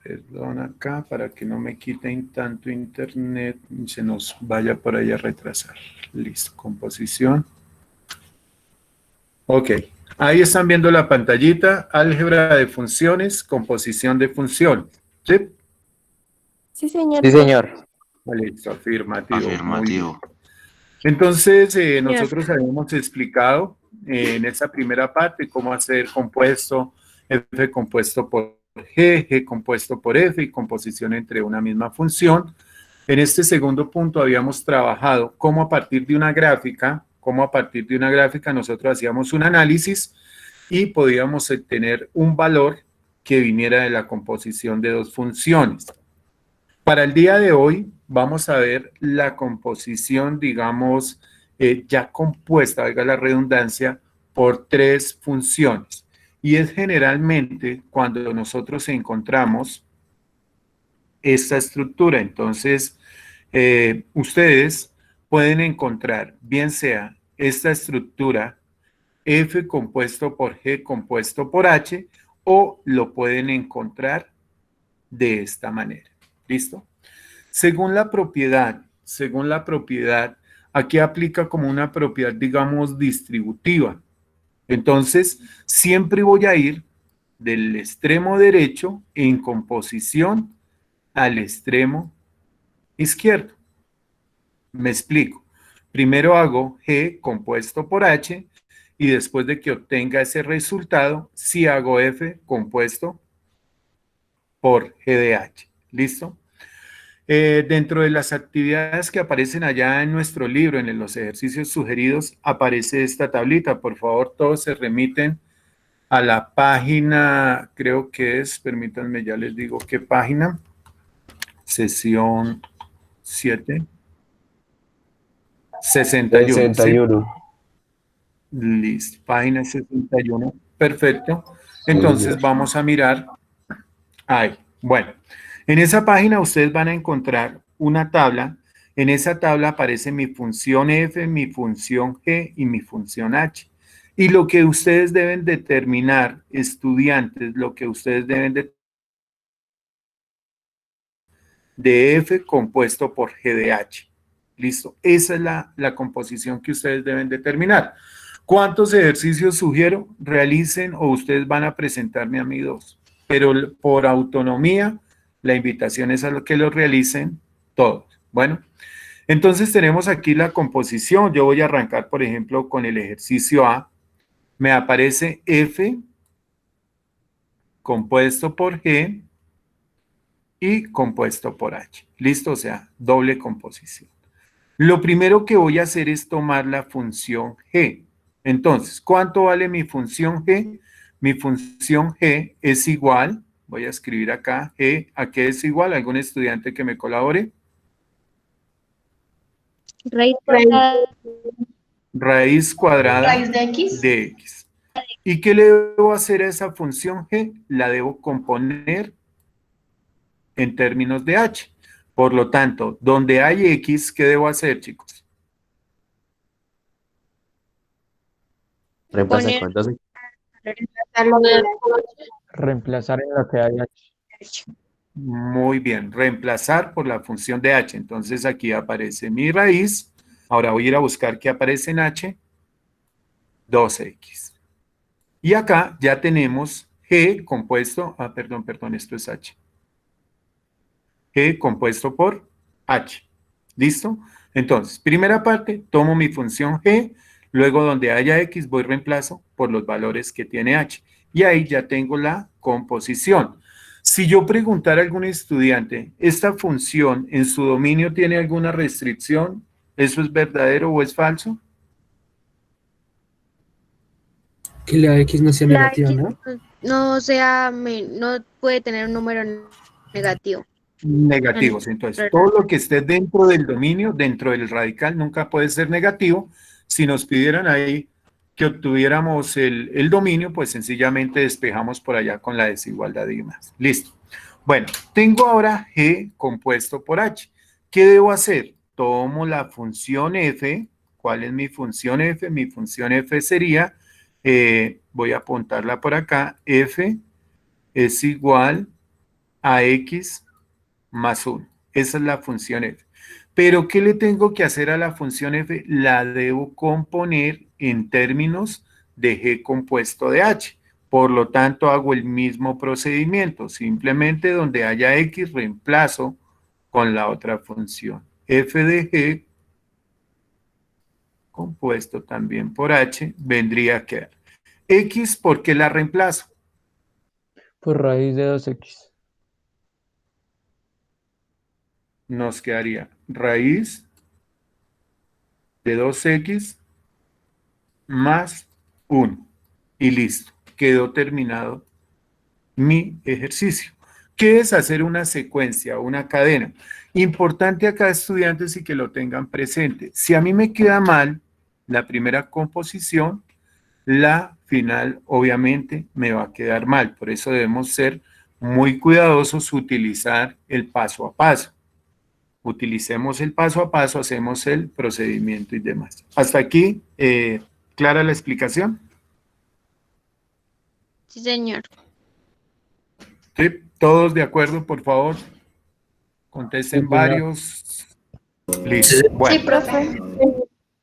Perdón acá para que no me quiten tanto internet y se nos vaya por ahí a retrasar. Listo, composición. Ok, ahí están viendo la pantallita, álgebra de funciones, composición de funciones. ¿Sí? Sí, señor. Sí, señor. Listo, afirmativo, muy bien. Afirmativo. Entonces, Señor. nosotros habíamos explicado en esa primera parte cómo hacer compuesto, F compuesto por G, G compuesto por F y composición entre una misma función. En este segundo punto habíamos trabajado cómo a partir de una gráfica, nosotros hacíamos un análisis y podíamos obtener un valor que viniera de la composición de dos funciones. Para el día de hoy vamos a ver la composición, digamos, ya compuesta, valga la redundancia, por tres funciones. Y es generalmente cuando nosotros encontramos esta estructura. Entonces, ustedes pueden encontrar, bien sea esta estructura F compuesto por G compuesto por H, o lo pueden encontrar de esta manera. ¿Listo? Según la propiedad, aquí aplica como una propiedad, digamos, distributiva. Entonces, siempre voy a ir del extremo derecho en composición al extremo izquierdo. Me explico. Primero hago G compuesto por H y después de que obtenga ese resultado, sí hago F compuesto por G de H. ¿Listo? Dentro de las actividades que aparecen allá en nuestro libro, en los ejercicios sugeridos, aparece esta tablita. Por favor, todos se remiten a la página, creo que es, permítanme, ya les digo qué página, sesión 7, 61, ¿sí? 61. Listo, página 61, perfecto. Entonces vamos a mirar ahí. Bueno, en esa página ustedes van a encontrar una tabla. En esa tabla aparece mi función f, mi función g y mi función h. Y lo que ustedes deben determinar, estudiantes, lo que ustedes deben de f compuesto por g de h. Listo, esa es la composición que ustedes deben determinar. ¿Cuántos ejercicios sugiero? Realicen o ustedes van a presentarme a mí dos. Pero por autonomía, la invitación es a lo que lo realicen todos. Bueno, entonces tenemos aquí la composición. Yo voy a arrancar, por ejemplo, con el ejercicio A. Me aparece F compuesto por G y compuesto por H. ¿Listo? O sea, doble composición. Lo primero que voy a hacer es tomar la función G. Entonces, ¿cuánto vale mi función G? Mi función G es igual, voy a escribir acá, G, ¿a qué es igual? ¿Algún estudiante que me colabore? Raíz cuadrada. Raíz cuadrada Raíz de X. de X. ¿Y qué le debo hacer a esa función G? La debo componer en términos de H. Por lo tanto, donde hay X, ¿qué debo hacer, chicos? Reemplazar Poner. con 12. Reemplazar en lo que hay H. Muy bien, reemplazar por la función de H. Entonces aquí aparece mi raíz. Ahora voy a ir a buscar qué aparece en H. 2X. Y acá ya tenemos G compuesto, perdón, esto es H. G compuesto por H. ¿Listo? Entonces, primera parte, tomo mi función G, luego donde haya X voy reemplazo por los valores que tiene H. Y ahí ya tengo la composición. Si yo preguntara a algún estudiante, ¿esta función en su dominio tiene alguna restricción? ¿Eso es verdadero o es falso? Que la X no sea La negativa, X ¿no? no puede tener un número negativo. Negativos. Entonces, todo lo que esté dentro del dominio, dentro del radical, nunca puede ser negativo. Si nos pidieran ahí que obtuviéramos el dominio, pues sencillamente despejamos por allá con la desigualdad y demás. Listo. Bueno, tengo ahora G compuesto por H. ¿Qué debo hacer? Tomo la función F. ¿Cuál es mi función F? Mi función F sería, voy a apuntarla por acá, F es igual a x más 1. Esa es la función f. Pero, ¿qué le tengo que hacer a la función f? La debo componer en términos de g compuesto de h. Por lo tanto, hago el mismo procedimiento. Simplemente donde haya x, reemplazo con la otra función. F de g compuesto también por h vendría a quedar. X, ¿por qué la reemplazo? Por raíz de 2x. Nos quedaría raíz de 2x más 1. Y listo, quedó terminado mi ejercicio. ¿Qué es hacer una secuencia, una cadena? Importante acá, estudiantes, y que lo tengan presente. Si a mí me queda mal la primera composición, la final obviamente me va a quedar mal. Por eso debemos ser muy cuidadosos, utilizar el paso a paso. Utilicemos el paso a paso, hacemos el procedimiento y demás. Hasta aquí, ¿clara la explicación? Sí, señor. ¿Sí? ¿Todos de acuerdo, por favor? Sí, Contesten señor. varios. Listo. Sí, Bueno, profe.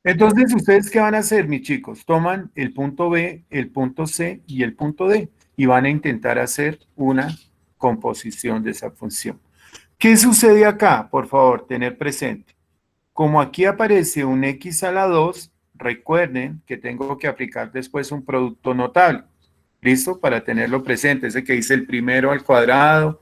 entonces, ¿ustedes qué van a hacer, mis chicos? Toman el punto B, el punto C y el punto D y van a intentar hacer una composición de esa función. ¿Qué sucede acá? Por favor, tener presente. Como aquí aparece un x a la 2, recuerden que tengo que aplicar después un producto notable. ¿Listo? Para tenerlo presente. Ese que dice el primero al cuadrado,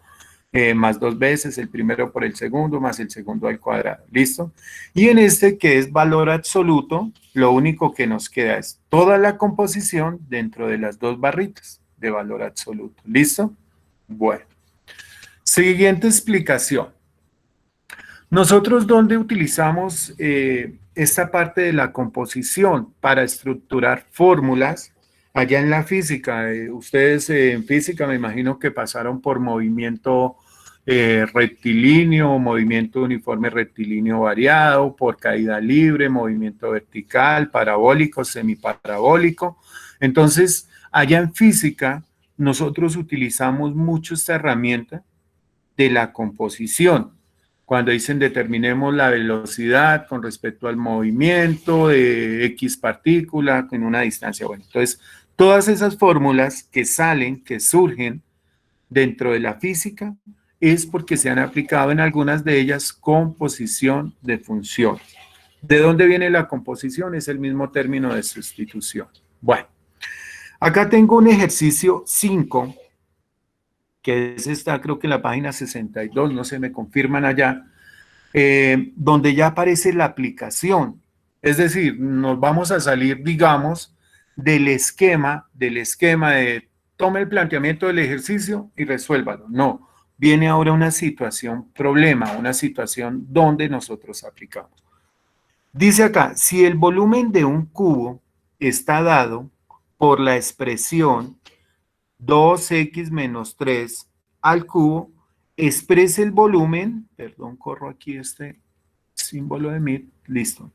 más 2 veces, el primero por el segundo, más el segundo al cuadrado. ¿Listo? Y en este que es valor absoluto, lo único que nos queda es toda la composición dentro de las dos barritas de valor absoluto. ¿Listo? Bueno. Siguiente explicación. Nosotros, ¿dónde utilizamos esta parte de la composición para estructurar fórmulas? Allá en la física, ustedes en física me imagino que pasaron por movimiento rectilíneo, movimiento uniforme rectilíneo variado, por caída libre, movimiento vertical, parabólico, semiparabólico. Entonces, allá en física, nosotros utilizamos mucho esta herramienta de la composición. Cuando dicen determinemos la velocidad con respecto al movimiento de X partícula en una distancia. Bueno, entonces, todas esas fórmulas que salen, que surgen dentro de la física, es porque se han aplicado en algunas de ellas composición de funciones. ¿De dónde viene la composición? Es el mismo término de sustitución. Bueno, acá tengo un ejercicio 5, que es esta, creo que en la página 62, no sé, me confirman allá, donde ya aparece la aplicación. Es decir, nos vamos a salir, digamos, del esquema de tome el planteamiento del ejercicio y resuélvalo. No, viene ahora una situación, problema, una situación donde nosotros aplicamos. Dice acá, si el volumen de un cubo está dado por la expresión 2x menos 3 al cubo, exprese el volumen, perdón, corro aquí este símbolo de mid, listo,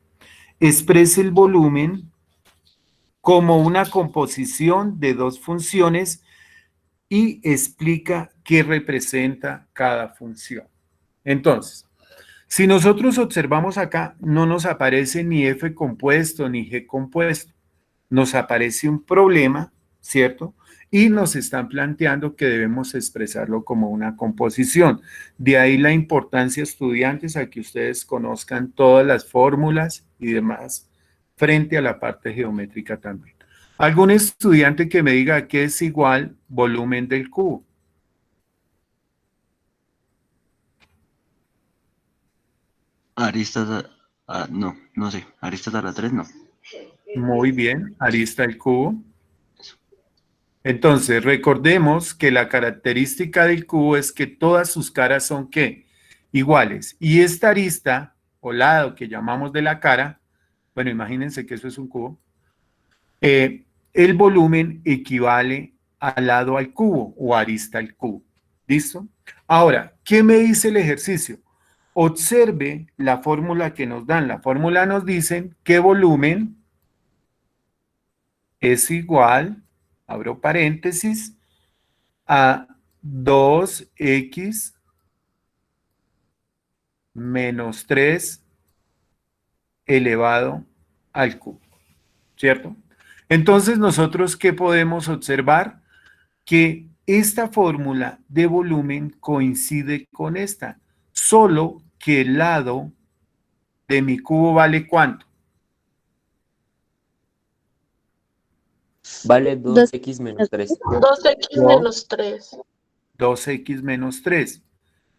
exprese el volumen como una composición de dos funciones y explica qué representa cada función. Entonces, si nosotros observamos acá, no nos aparece ni f compuesto ni g compuesto, nos aparece un problema, ¿cierto? Y nos están planteando que debemos expresarlo como una composición. De ahí la importancia, estudiantes, a que ustedes conozcan todas las fórmulas y demás frente a la parte geométrica también. ¿Algún estudiante que me diga qué es igual volumen del cubo? Aristas, no, no sé. Aristas a la 3, no. Muy bien, arista del cubo. Entonces, recordemos que la característica del cubo es que todas sus caras son, ¿qué? Iguales. Y esta arista, o lado que llamamos de la cara, bueno, imagínense que eso es un cubo, el volumen equivale al lado al cubo o arista al cubo. ¿Listo? Ahora, ¿qué me dice el ejercicio? Observe la fórmula que nos dan. La fórmula nos dice que volumen es igual, abro paréntesis, a 2x menos 3 elevado al cubo, ¿cierto? Entonces, nosotros, ¿qué podemos observar? Que esta fórmula de volumen coincide con esta, solo que el lado de mi cubo vale ¿cuánto? Vale Dos- 2x menos 3. 2x No. menos 3. 2x menos 3.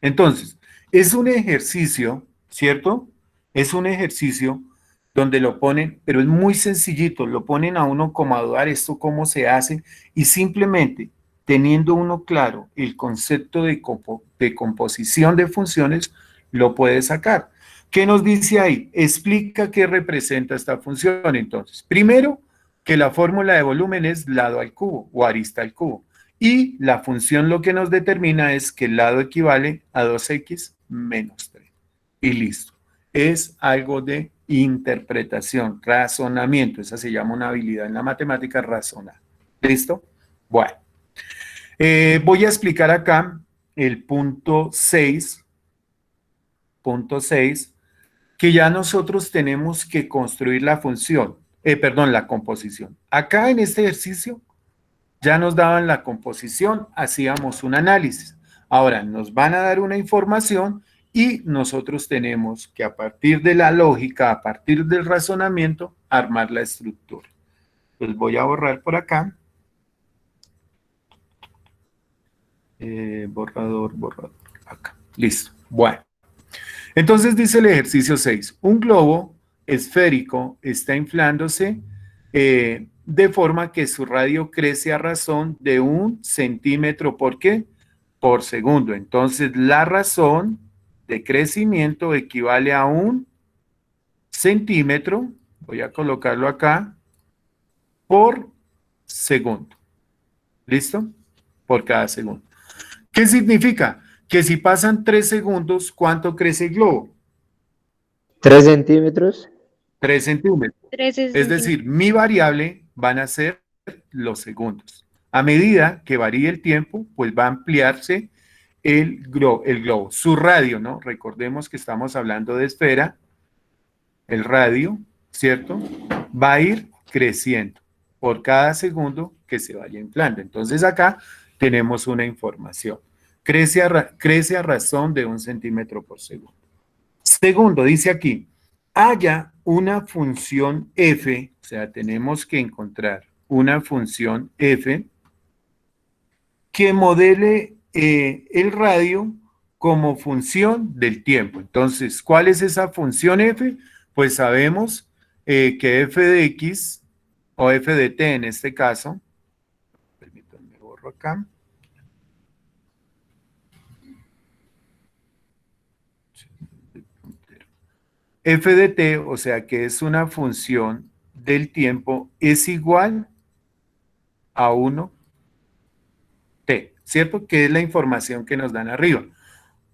Entonces, es un ejercicio, ¿cierto? Es un ejercicio donde lo ponen, pero es muy sencillito, lo ponen a uno como a dudar esto cómo se hace y simplemente teniendo uno claro el concepto de composición de funciones, lo puede sacar. ¿Qué nos dice ahí? Explica qué representa esta función. Entonces, primero, que la fórmula de volumen es lado al cubo o arista al cubo. Y la función lo que nos determina es que el lado equivale a 2x menos 3. Y listo. Es algo de interpretación, razonamiento. Esa se llama una habilidad en la matemática, razonar. ¿Listo? Bueno. Voy a explicar acá el punto 6. Punto 6. Que ya nosotros tenemos que construir la función. Perdón, la composición. Acá en este ejercicio ya nos daban la composición, hacíamos un análisis. Ahora nos van a dar una información y nosotros tenemos que a partir de la lógica, a partir del razonamiento, armar la estructura. Entonces voy a borrar por acá. Borrador, acá. Listo. Bueno. Entonces dice el ejercicio 6. Un globo esférico está inflándose de forma que su radio crece a razón de 1 centímetro ¿por qué? Por segundo. Entonces la razón de crecimiento equivale a 1 centímetro, voy a colocarlo acá, por segundo. ¿Listo? Por cada segundo. ¿Qué significa? Que si pasan 3 segundos, ¿cuánto crece el globo? 3 centímetros. 3 centímetros. 13 Es centímetros. decir, mi variable van a ser los segundos. A medida que varíe el tiempo, pues va a ampliarse el globo. Su radio, ¿no? Recordemos que estamos hablando de esfera. El radio, ¿cierto? Va a ir creciendo por cada segundo que se vaya inflando. Entonces acá tenemos una información. Crece a razón de 1 centímetro por segundo. Segundo, dice aquí, haya una función f, o sea, tenemos que encontrar una función f que modele el radio como función del tiempo. Entonces, ¿cuál es esa función f? Pues sabemos que f de x, o f de t en este caso, permítanme borro acá. F de t, o sea que es una función del tiempo, es igual a 1t, ¿cierto? Que es la información que nos dan arriba.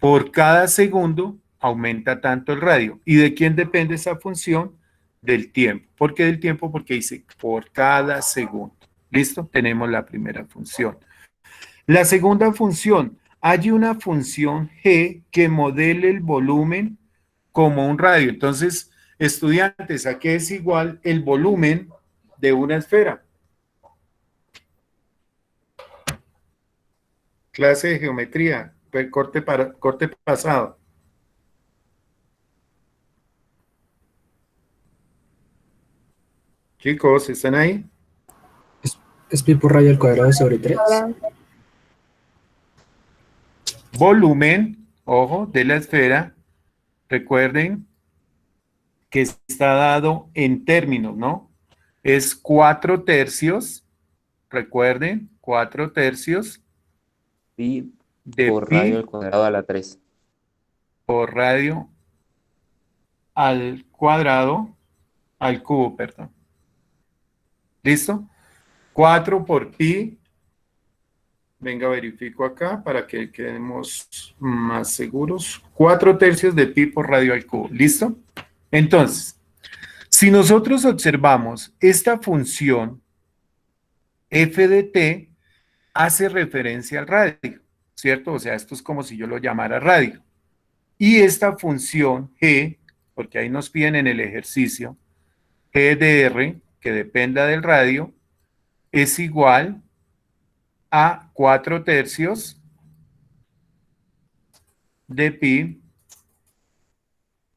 Por cada segundo aumenta tanto el radio. ¿Y de quién depende esa función? Del tiempo. ¿Por qué del tiempo? Porque dice por cada segundo. ¿Listo? Tenemos la primera función. La segunda función, hay una función g que modele el volumen como un radio. Entonces, estudiantes, ¿a qué es igual el volumen de una esfera? Clase de geometría, corte pasado. Chicos, ¿están ahí? Es pi por radio al cuadrado sobre 3. Volumen, ojo, de la esfera, recuerden que está dado en términos, ¿no? Es 4 tercios, recuerden, 4 tercios Pi de por pi radio al cuadrado a la 3. por radio al cuadrado, al cubo, perdón. ¿Listo? 4 por pi. Venga, verifico acá para que quedemos más seguros. 4 tercios de pi por radio al cubo. ¿Listo? Entonces, si nosotros observamos esta función f de t, hace referencia al radio. ¿cierto? O sea, esto es como si yo lo llamara radio. Y esta función G, porque ahí nos piden en el ejercicio, G de R, que dependa del radio, es igual a 4/3 de pi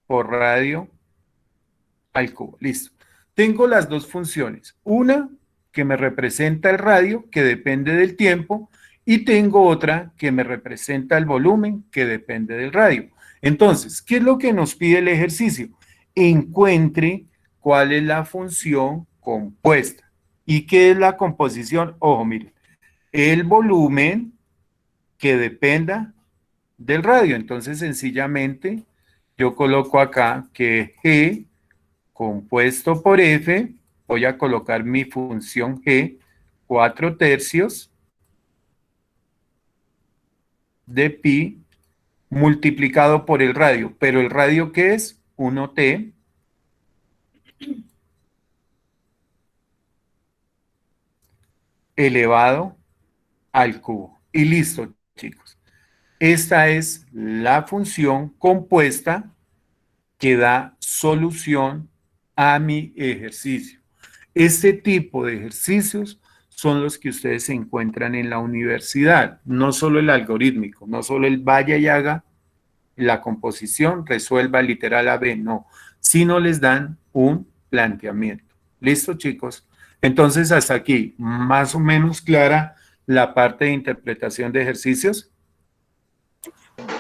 por radio al cubo. Listo. Tengo las dos funciones. Una que me representa el radio, que depende del tiempo, y tengo otra que me representa el volumen, que depende del radio. Entonces, ¿qué es lo que nos pide el ejercicio? Encuentre cuál es la función compuesta. ¿Y qué es la composición? Ojo, miren, el volumen que dependa del radio. Entonces, sencillamente, yo coloco acá que G compuesto por F, voy a colocar mi función G, 4/3 de pi multiplicado por el radio. ¿Pero el radio qué es? 1T elevado al cubo. Y listo, chicos. Esta es la función compuesta que da solución a mi ejercicio. Este tipo de ejercicios son los que ustedes se encuentran en la universidad, no solo el algorítmico, no solo el vaya y haga la composición, resuelva literal A, B, no, sino les dan un planteamiento. ¿Listo, chicos? Entonces, hasta aquí, más o menos clara la parte de interpretación de ejercicios.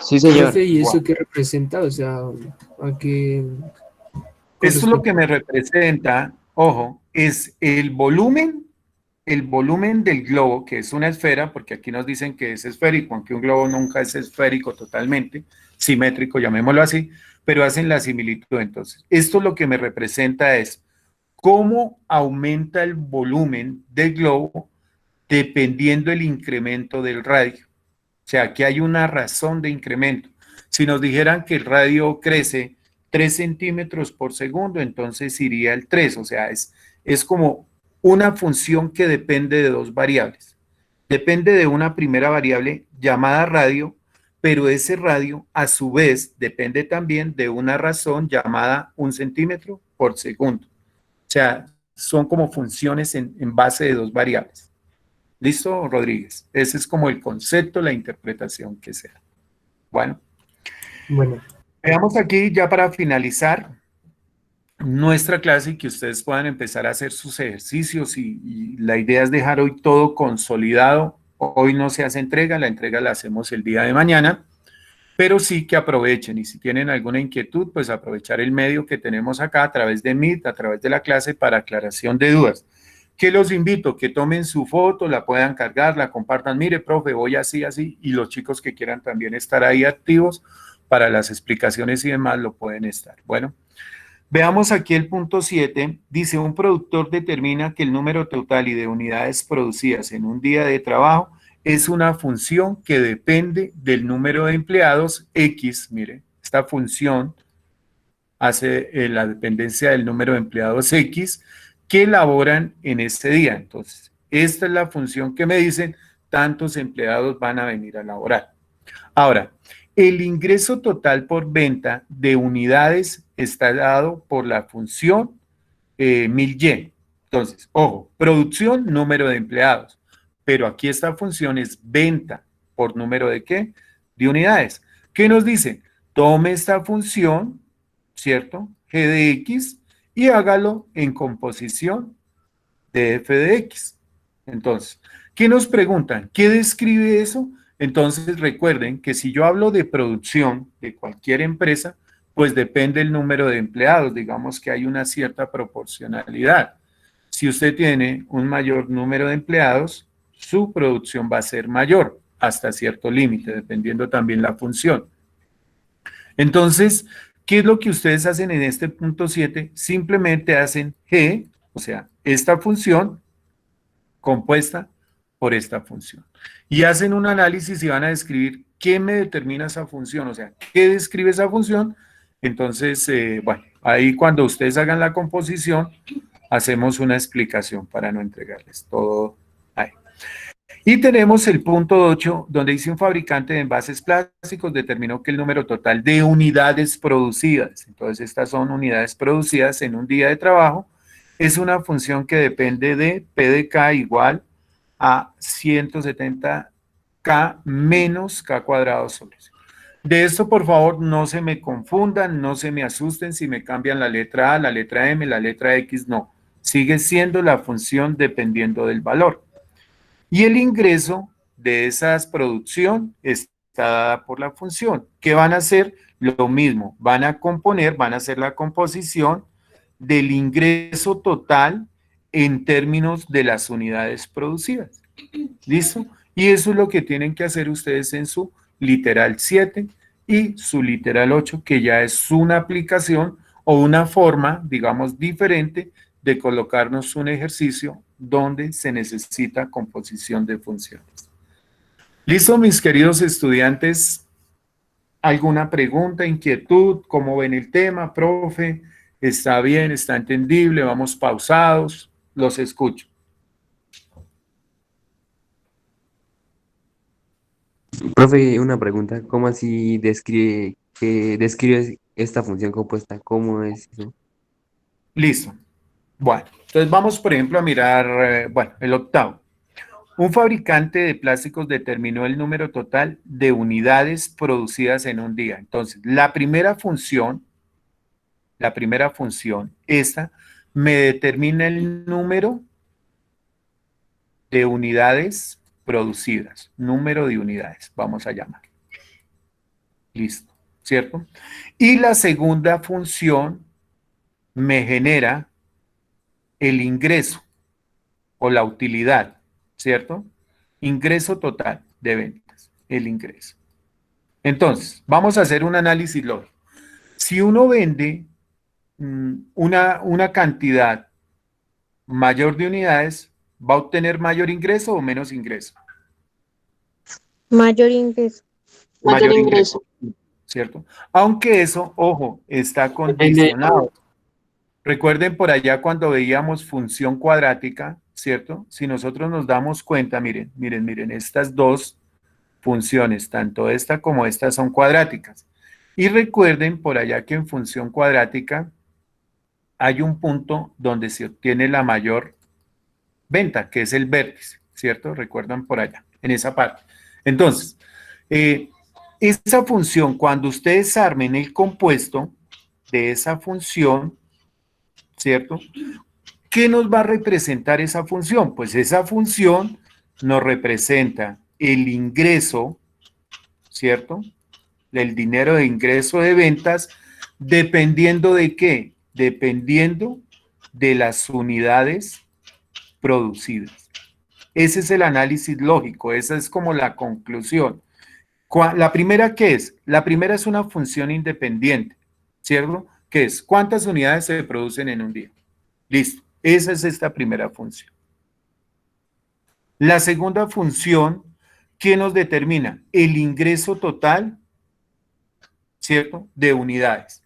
Sí, señor. Profe, ¿y eso Wow. qué representa? O sea, ¿a qué? Esto es lo que me representa, ojo, es el volumen del globo, que es una esfera, porque aquí nos dicen que es esférico, aunque un globo nunca es esférico totalmente, simétrico, llamémoslo así, pero hacen la similitud. Entonces, esto lo que me representa es cómo aumenta el volumen del globo dependiendo del incremento del radio. O sea, aquí hay una razón de incremento. Si nos dijeran que el radio crece 3 centímetros por segundo, entonces iría el 3, o sea, es como una función que depende de dos variables. Depende de una primera variable llamada radio, pero ese radio a su vez depende también de una razón llamada 1 centímetro por segundo. O sea, son como funciones en base de dos variables. ¿Listo, Rodríguez? Ese es como el concepto, la interpretación que sea. Bueno. Bueno, Veamos aquí ya para finalizar nuestra clase y que ustedes puedan empezar a hacer sus ejercicios y la idea es dejar hoy todo consolidado. Hoy no se hace entrega, la entrega la hacemos el día de mañana, pero sí que aprovechen y si tienen alguna inquietud, pues aprovechar el medio que tenemos acá a través de Meet, a través de la clase para aclaración de dudas. Que los invito, que tomen su foto, la puedan cargar, la compartan, mire, profe, voy así, así, y los chicos que quieran también estar ahí activos para las explicaciones y demás lo pueden estar. Bueno, veamos aquí el punto 7, dice, un productor determina que el número total y de unidades producidas en un día de trabajo es una función que depende del número de empleados X, mire, esta función hace la dependencia del número de empleados X que laboran en este día. Entonces, esta es la función que me dicen tantos empleados van a venir a laborar. Ahora, el ingreso total por venta de unidades está dado por la función 1000Y. Entonces, ojo, producción, número de empleados. Pero aquí esta función es venta por número de ¿qué? De unidades. ¿Qué nos dice? Tome esta función, ¿cierto? G de X y hágalo en composición de f de X. Entonces, ¿qué nos preguntan? ¿Qué describe eso? Entonces, recuerden que si yo hablo de producción de cualquier empresa, pues depende el número de empleados. Digamos que hay una cierta proporcionalidad. Si usted tiene un mayor número de empleados, su producción va a ser mayor hasta cierto límite, dependiendo también la función. Entonces, ¿qué es lo que ustedes hacen en este punto 7? Simplemente hacen G, o sea, esta función compuesta por esta función. Y hacen un análisis y van a describir qué me determina esa función, o sea, qué describe esa función. Entonces, bueno, ahí cuando ustedes hagan la composición, hacemos una explicación para no entregarles todo ahí. Y tenemos el punto 8, donde dice un fabricante de envases plásticos determinó que el número total de unidades producidas, entonces estas son unidades producidas en un día de trabajo, es una función que depende de P de K igual a 170K menos K cuadrado sobre 0. De esto, por favor, no se me confundan, no se me asusten si me cambian la letra A, la letra M, la letra X, no. Sigue siendo la función dependiendo del valor. Y el ingreso de esa producción está dada por la función. ¿Qué van a hacer? Lo mismo, van a componer, van a hacer la composición del ingreso total en términos de las unidades producidas. ¿Listo? Y eso es lo que tienen que hacer ustedes en su literal 7 y su literal 8, que ya es una aplicación o una forma, digamos, diferente de colocarnos un ejercicio donde se necesita composición de funciones. ¿Listo, mis queridos estudiantes? ¿Alguna pregunta, inquietud? ¿Cómo ven el tema, profe? ¿Está bien? ¿Está entendible? ¿Vamos pausados? Los escucho. Profe, una pregunta. ¿Cómo así describes esta función compuesta? ¿Cómo es eso? Listo. Bueno, entonces vamos, por ejemplo, a mirar, el octavo. Un fabricante de plásticos determinó el número total de unidades producidas en un día. Entonces, la primera función, esta, me determina el número de unidades producidas. Número de unidades, vamos a llamar. Listo, ¿cierto? Y la segunda función me genera el ingreso o la utilidad, ¿cierto? Ingreso total de ventas, el ingreso. Entonces, vamos a hacer un análisis lógico. Si uno vende una cantidad mayor de unidades, ¿va a obtener mayor ingreso o menos ingreso? Mayor ingreso. Mayor ingreso, ¿cierto? Aunque eso, ojo, está condicionado. Recuerden por allá cuando veíamos función cuadrática, ¿cierto? Si nosotros nos damos cuenta, miren, estas dos funciones, tanto esta como esta son cuadráticas. Y recuerden por allá que en función cuadrática hay un punto donde se obtiene la mayor venta, que es el vértice, ¿cierto? Recuerdan por allá, en esa parte. Entonces, esa función, cuando ustedes armen el compuesto de esa función, ¿cierto? ¿Qué nos va a representar esa función? Pues esa función nos representa el ingreso, ¿cierto? El dinero de ingreso de ventas, dependiendo de qué? Dependiendo de las unidades producidas. Ese es el análisis lógico, esa es como la conclusión. ¿La primera qué es? La primera es una función independiente, ¿cierto? ¿Qué es? ¿Cuántas unidades se producen en un día? Listo, esa es esta primera función. La segunda función, ¿qué nos determina? El ingreso total, ¿cierto? De unidades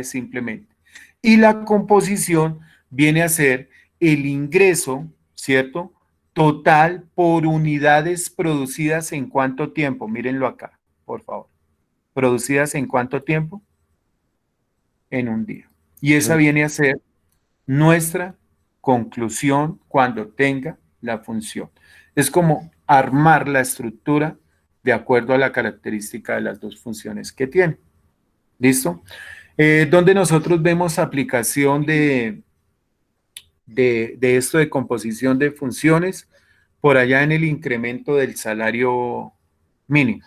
simplemente. Y la composición viene a ser el ingreso, ¿cierto? Total por unidades producidas en cuánto tiempo. Mírenlo acá, por favor. ¿Producidas en cuánto tiempo? En un día. Y esa viene a ser nuestra conclusión cuando tenga la función. Es como armar la estructura de acuerdo a la característica de las dos funciones que tiene. ¿Listo? Donde nosotros vemos aplicación de esto de composición de funciones por allá en el incremento del salario mínimo.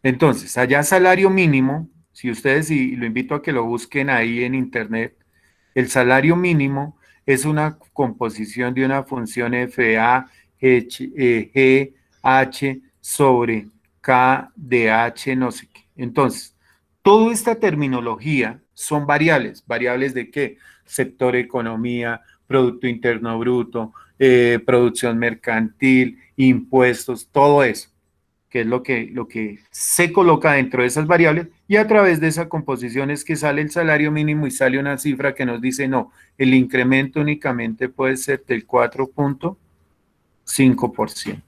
Entonces, allá salario mínimo, si ustedes, y lo invito a que lo busquen ahí en internet, el salario mínimo es una composición de una función FA, G, H sobre K de H, no sé qué. Entonces, toda esta terminología son variables. ¿Variables de qué? Sector economía, Producto Interno Bruto, producción mercantil, impuestos, todo eso, que es lo que se coloca dentro de esas variables, y a través de esa composición es que sale el salario mínimo y sale una cifra que nos dice, no, el incremento únicamente puede ser del 4.5%, 5%.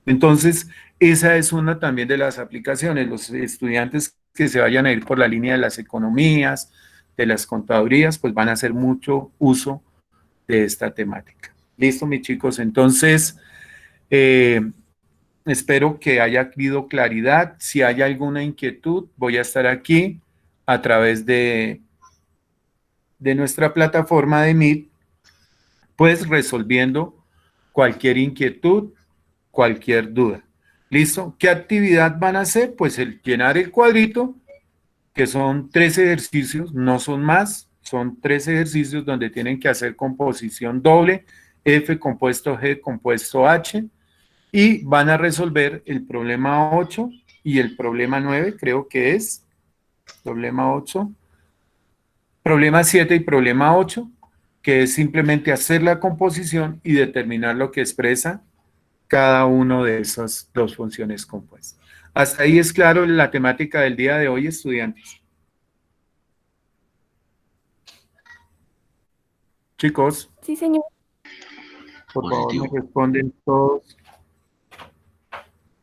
Entonces, esa es una también de las aplicaciones. Los estudiantes que se vayan a ir por la línea de las economías, de las contadurías, pues van a hacer mucho uso de esta temática. Listo, mis chicos. Entonces, espero que haya habido claridad. Si hay alguna inquietud, voy a estar aquí a través de nuestra plataforma de Meet, pues resolviendo cualquier inquietud, cualquier duda. ¿Listo? ¿Qué actividad van a hacer? Pues el llenar el cuadrito, que son 3 ejercicios, no son más, son 3 ejercicios donde tienen que hacer composición doble, F compuesto G compuesto H, y van a resolver el problema 8 y el problema 9, creo que es, problema 8, problema 7 y problema 8, que es simplemente hacer la composición y determinar lo que expresa cada uno de esas dos funciones compuestas. Hasta ahí es claro la temática del día de hoy, estudiantes. Chicos, Sí, señor. por favor, me Positivo. responden todos